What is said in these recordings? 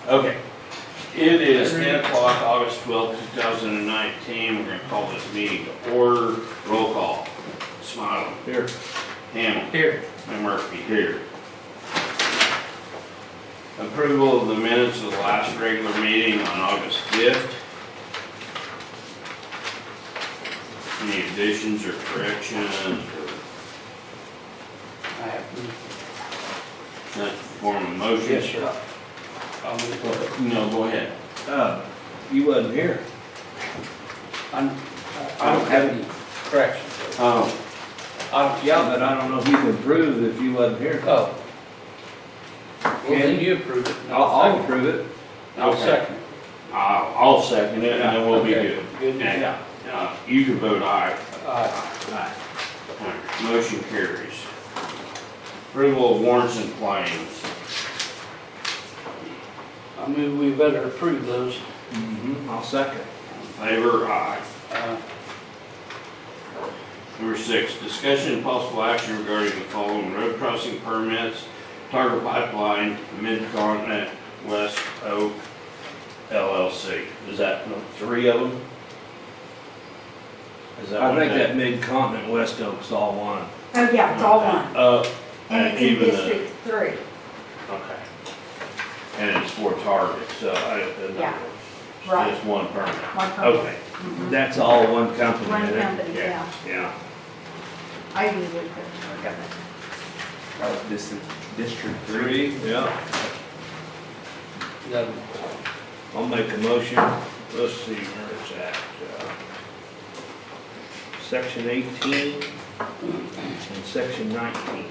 Okay. It is 10 o'clock, August 12th, 2019. We're going to call this meeting to order. Roll call. Smiley. Here. Hamel. Here. And Murphy here. Approval of the minutes of the last regular meeting on August 5th. Any additions or corrections or I have that form of motion? Yes, sir. I'll move forward. No, go ahead. You wasn't here. I don't have any corrections. Oh, Yeah, but I don't know if you can prove if you wasn't here. Oh. Well, then you approve it. I'll approve it. I'll Okay. second it. I'll second it and then we'll be Okay. good. Good. And, Yeah. you can vote aye. Aye. Motion carries. Approval of warrants and claims. I move we better approve those. I'll second. In favor, aye. Uh, Number 6, discussion and possible action regarding the following road crossing permits. Target Pipeline, Mid-Continent, West Oak, LLC. Is that 3 of them? Is that I what think that- that Mid-Continent West Oak's all one. Oh, yeah, it's all one. And it's in even the- District 3. Okay. And it's for Target, so Yeah, right. It's one permit. One permit. Okay. Mhm. That's all one company, One isn't it? company, yeah. Yeah. I usually put it. District 3, yeah. that- I'll make a motion. Let's see where it's at. Section 18 and section 19.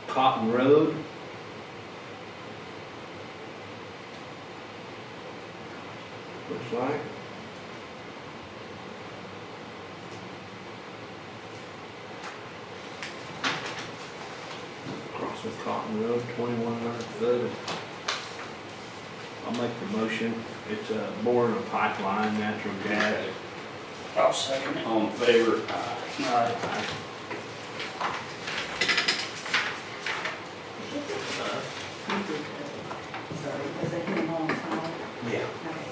Cotton Road. Looks like. Crossing Cotton Road, 2,100 foot. I'll make the motion. It's boring a pipeline, natural gas. I'll second it. All in favor? Aye. Sorry, was it him on time? Yeah. Okay.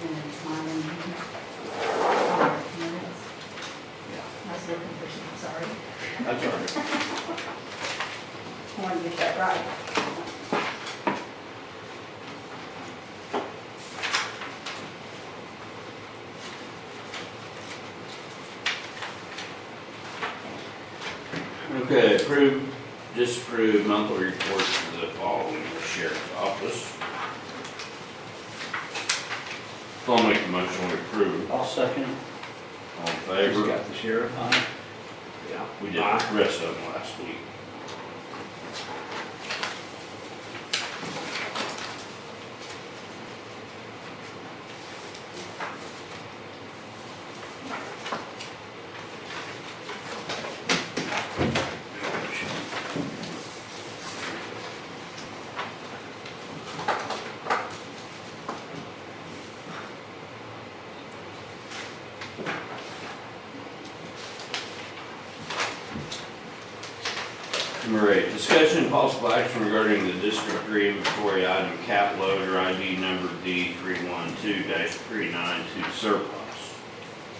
And then smiling. Minutes. I was looking for some, sorry. That's all right. I want to get that right. Okay, approve, disapprove monthly reports for the following: the sheriff's office. So I'll make the motion to approve. I'll second it. All in Just favor? got the sheriff. Aye. Yeah. We did the rest of them last week. Number 8, discussion and possible action regarding the District 3 inventory item cap loader ID number D312-392 surplus.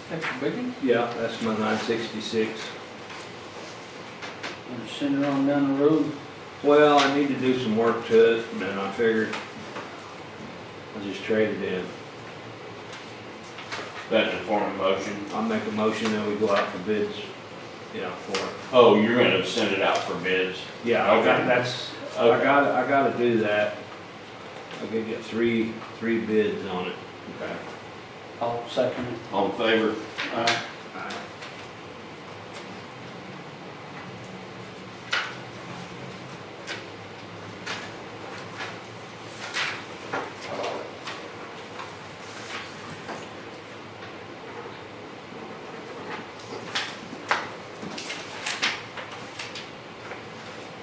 That's a big one. Yeah, that's my 966. And send her on down the road. Well, I need to do some work to it, and I figured I'll just trade it in. That in the form of motion? I'll make a motion that we go out for bids, for it. Oh, you're gonna send it out for bids? Yeah, Okay. I gotta do that. I gotta get three bids on it. Okay. I'll second it. All in favor? Aye.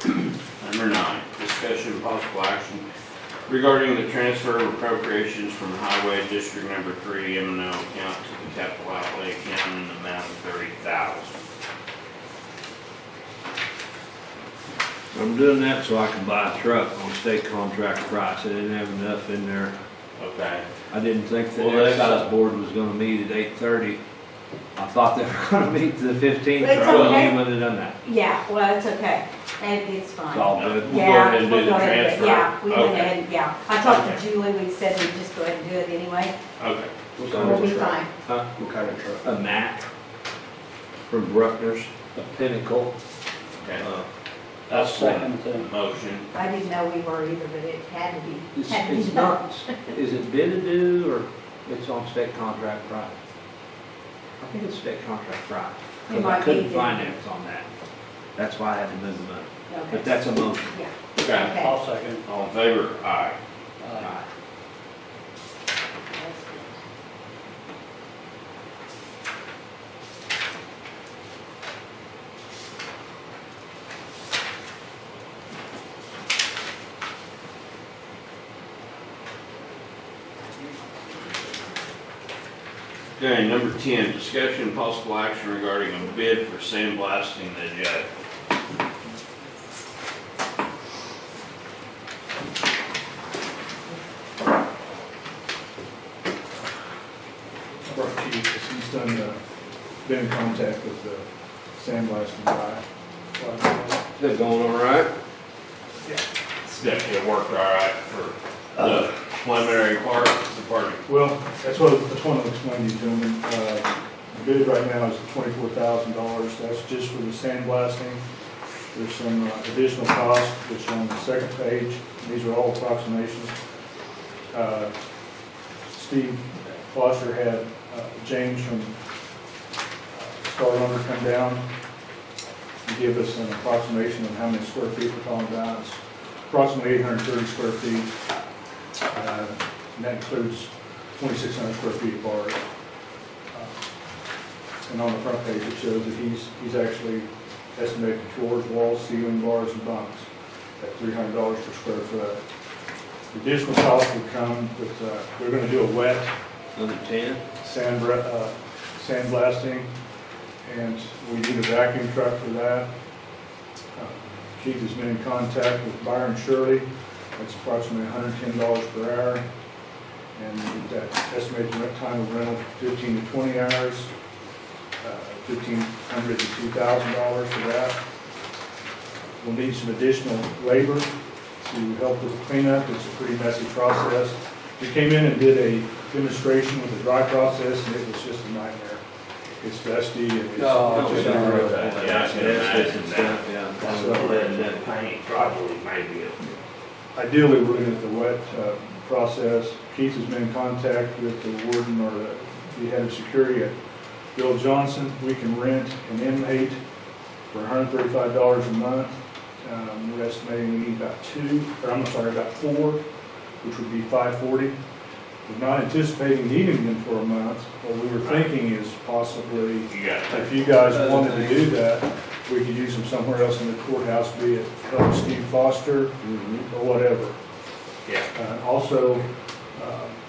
Number 9, discussion and possible action regarding the transfer of appropriations from Highway District Number 3 M&O account to the capital outlay account in the amount of $30,000. I'm doing that so I can buy a truck on state contract price. I didn't have enough in there. Okay. I didn't think the Well, that's- excise board was gonna meet at 8:30. I thought they were gonna meet to the 15th, It's or I wouldn't okay. even have done that. Yeah, well, it's okay. It's It's fine. all good. We'll go Yeah, ahead and do we'll the go ahead and transfer. do it. Yeah, we went Okay. ahead, yeah. I talked Okay. to Julie, we said we'd just go ahead and do it anyway. Okay. What So kind We'll of be truck? fine. Huh? What kind of truck? A Mack from Bruckner's. A Pinnacle. Okay. That's Second second. motion. I didn't know we were either, but it had to be, It's, had to be it's done. not, is it bid to do or it's on state contract price? I think it's state contract price. It Because I might be couldn't bid. finance on that. That's why I had to move the money. Okay. But that's a motion. Yeah, Okay. okay. I'll second. All in favor? Aye. Aye. That's good. Okay, number 10, discussion and possible action regarding a bid for sandblasting the jet. Brought Chief, because he's done, been in contact with the sandblasting guy. Is that going all right? It's definitely worked all right for the preliminary part, the party. Well, that's what I'll explain to you, gentlemen. The bid right now is $24,000. That's just for the sandblasting. There's some additional costs, which are on the second page. These are all approximations. Steve Foster had James from Star Lumber come down and give us an approximation of how many square feet we're talking about. It's approximately 830 square feet. And that includes 2,600 square feet of bars. And on the front page, it shows that he's actually estimated floors, walls, ceiling, bars, and bunks at $300 per square foot. The additional cost would come with, we're gonna do a wet Under 10? sandblasting, and we need a vacuum truck for that. Keith has been in contact with Byron Shirley. That's approximately $110 per hour. And that estimated time of rental, 15 to 20 hours, $1,500 to $2,000 for that. We'll need some additional labor to help with the cleanup. It's a pretty messy process. We came in and did a demonstration with the dry process, and it was just a nightmare. It's dusty and it's. Oh, it's just yeah. not real. Yeah, I can imagine that. Yeah. That's what lead that paint probably maybe. Ideally, we're looking at the wet process. Keith has been in contact with the warden or the head of security at Bill Johnson. We can rent an inmate for $135 a month. We're estimating we need about about 4, which would be $540. We're not anticipating needing them for a month. What we were thinking is possibly, You got if you guys wanted to do that, we could use them somewhere else in the courthouse, be it help Steve Foster or whatever. Yeah. Also,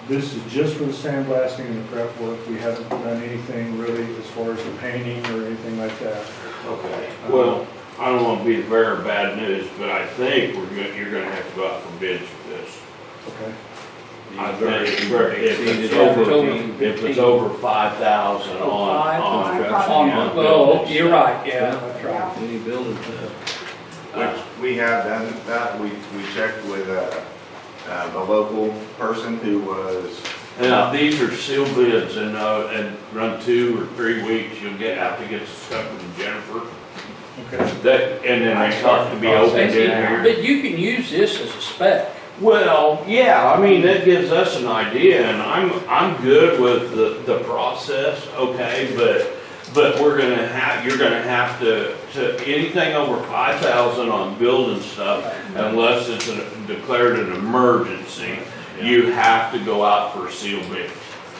this is just for the sandblasting and the prep work. We haven't done anything really as far as the painting or anything like that. Okay. Well, I don't want to be the bearer of bad news, but I think you're gonna have to go out for bids for this. Okay. I think if Exceeded it's over 5,000 on construction. Well, you're right, yeah, that's right. Yeah. Any buildings, Which we have done that, we checked with a local person who was, Now, these are sealed bids and run 2 or 3 weeks, you'll have to get stuff from Jennifer. Okay. And then they start to be opened in here. But you can use this as a spec. Well, yeah, I mean, that gives us an idea, and I'm good with the process, okay, but you're gonna have to anything over 5,000 on building stuff, unless it's declared an emergency, you have to go out for sealed bids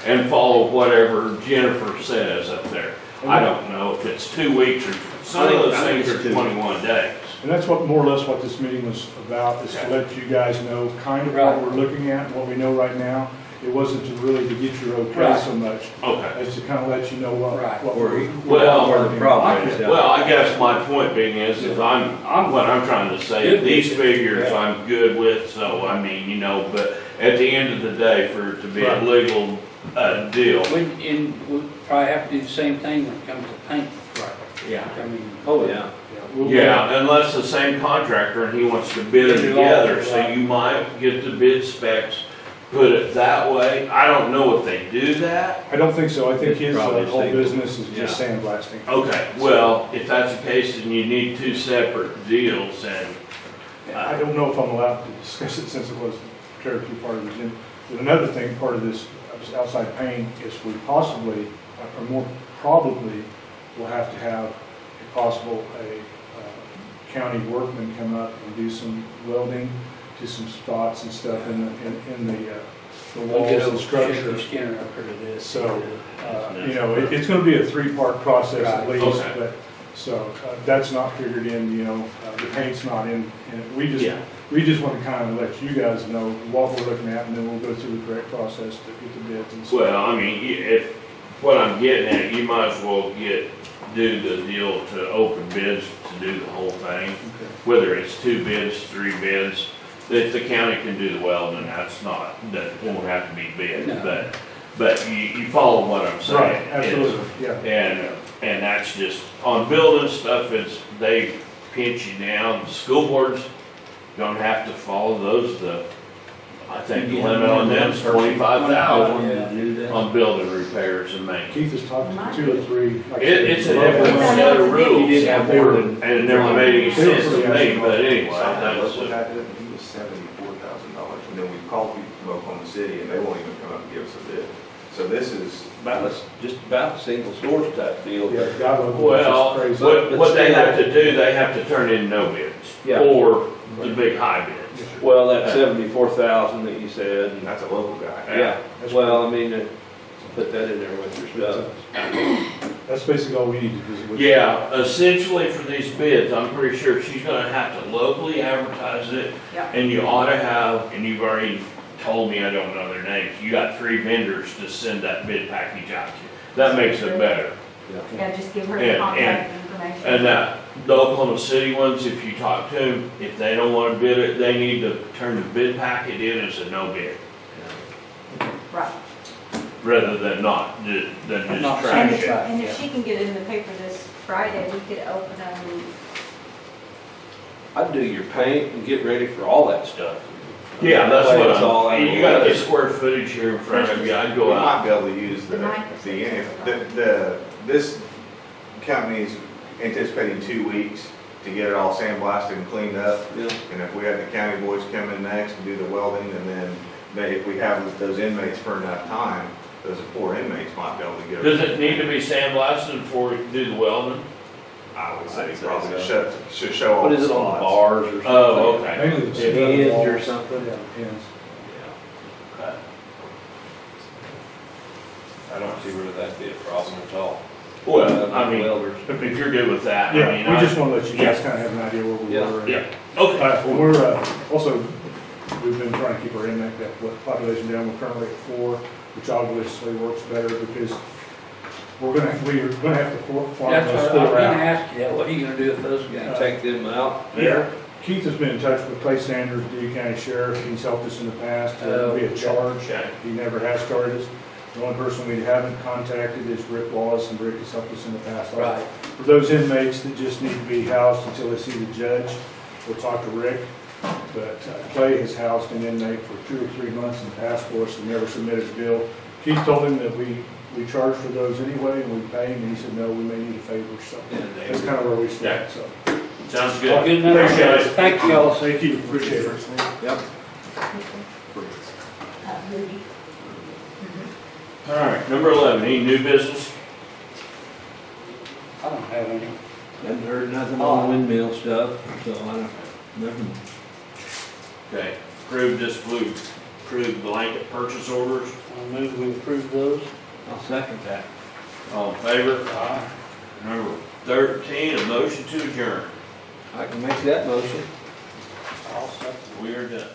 and follow whatever Jennifer says up there. I don't know if it's 2 weeks or, some of those things are 21 days. And that's what, more or less what this meeting was about, is to Okay. let you guys know kind of Right. what we're looking at, and what we know right now. It wasn't to really to get your okay Right. so much, Okay. as to kind of let you know what, Right. what Where we're. he- Well, where the problem is. Well, I guess my point being is what I'm trying to say, Good. these figures Yeah. I'm good with, so I mean, but at the end of the day, for it to be a Right. legal, deal. We'll probably have to do the same thing when it comes to paint. Yeah. I mean, Oh, yeah. Yeah, we'll- Yeah, unless the same contractor and he wants to bid it Bid it all, together, so right. you might get the bid specs, put it that way. I don't know if they do that. I don't think so. I think his Probably whole safe. business is just sandblasting. Okay, well, if that's the case, then you need two separate deals and, I don't know if I'm allowed to discuss it since it was territory part of the gym. But another thing, part of this outside paint is we possibly, or more probably, will have to have if possible a county workman come up and do some welding to some spots and stuff in the we'll walls get and over structure. Skinner up here to this. So, it's gonna be a three-part process at Right. least, Okay. but, so, that's not figured in, the paint's not in, we Yeah. just want to kind of let you guys know what we're looking at, and then we'll go through the correct process to get the bids and stuff. well, I mean, if, what I'm getting at, you might as well do the deal to open bids to do the whole thing. Okay. Whether it's 2 bids, 3 bids, if the county can do the welding, that won't have to be bid, No. but you follow what I'm saying. Right, absolutely, yeah. And that's just, on building stuff, they pinch you down, the school boards don't have to follow those, I think the limit on them is 25,000 Yeah. Do that. on building repairs and maintenance. Keith has talked to 2 or 3. like I said, It's a above different that. set of rules, You did have They were- and it never made any sense to me, but anyway, that's, Look what I did, he was $74,000, and then we called people from Oklahoma City, and they won't even come up and give us a bid. So this is, Just about a single source type deal. Yeah, God love him, well, it's just crazy. what they have to do, they have to turn in no bids, Yeah. or the big high bids. Well, that 74,000 that you said, and that's a local guy. yeah, That's well, I mean, put that in there with your stuff. That's basically all we need to do. Yeah, essentially for these bids, I'm pretty sure she's gonna have to locally advertise it, Yeah. and you ought to have, and you've already told me, I don't know their names, you got 3 vendors to send that bid package out to. That makes it better. Yeah, just give her And- the contact information. And the Oklahoma City ones, if you talk to them, if they don't wanna bid it, they need to turn the bid packet in as a no bid, Right. rather than not, than Not just And trash if, it. and if she can get it in the paper this Friday, we could open them. I'd do your paint and get ready for all that stuff. Yeah, that's That way what it's all out of you the got way. the square footage here in front of you, I'd We go out. might be able to use this company's anticipating 2 weeks to get it all sandblasted and cleaned up. Yeah. And if we had the county boys come in next and do the welding, and then if we have those inmates for enough time, those 4 inmates might be able to get. Does it need to be sandblasted before we do the welding? I would say I'd say probably so. should show all What the is it on spots. bars or something? Oh, okay. Mainly the Hinge or walls. something? Yeah, hinge. Okay. I don't see where that'd be a problem at all. Well, I mean, Welders. if you're good with that, I mean, Yeah, we just want to let you guys kind of have an idea where we Yeah. were. yeah, okay. Well, we're, also, we've been trying to keep our inmate, population down, we're currently at 4, which obviously works better because we're gonna have to farm That's those what I 4 was gonna out. ask you, what are you gonna do with those guys? Take them out? Yeah, Keith has been in touch with Clay Sanders, Dewey County Sheriff, he's helped us in the past, to be a charge. Okay. He never has charged us. The only person we haven't contacted is Rick Wallace, and Rick has helped us in the past. Right. For those inmates that just need to be housed until they see the judge, we'll talk to Rick. But Clay has housed an inmate for 2 or 3 months in the past for us and never submitted a bill. Keith told him that we charge for those anyway, and we pay him, and he said, no, we may need a favor, so that's kind of where we stand, so. Sounds good. Good enough. Appreciate it. Thank you all. Thank you, appreciate it. Yep. Rudy. All right, number 11, any new business? I don't have any. Haven't heard nothing on windmill stuff, so I don't, nothing. Okay, approve blanket purchase orders, I'll move we approve those. I'll second that. all in favor? Number 13, a motion to adjourn. I can make that motion. I'll second. We are done.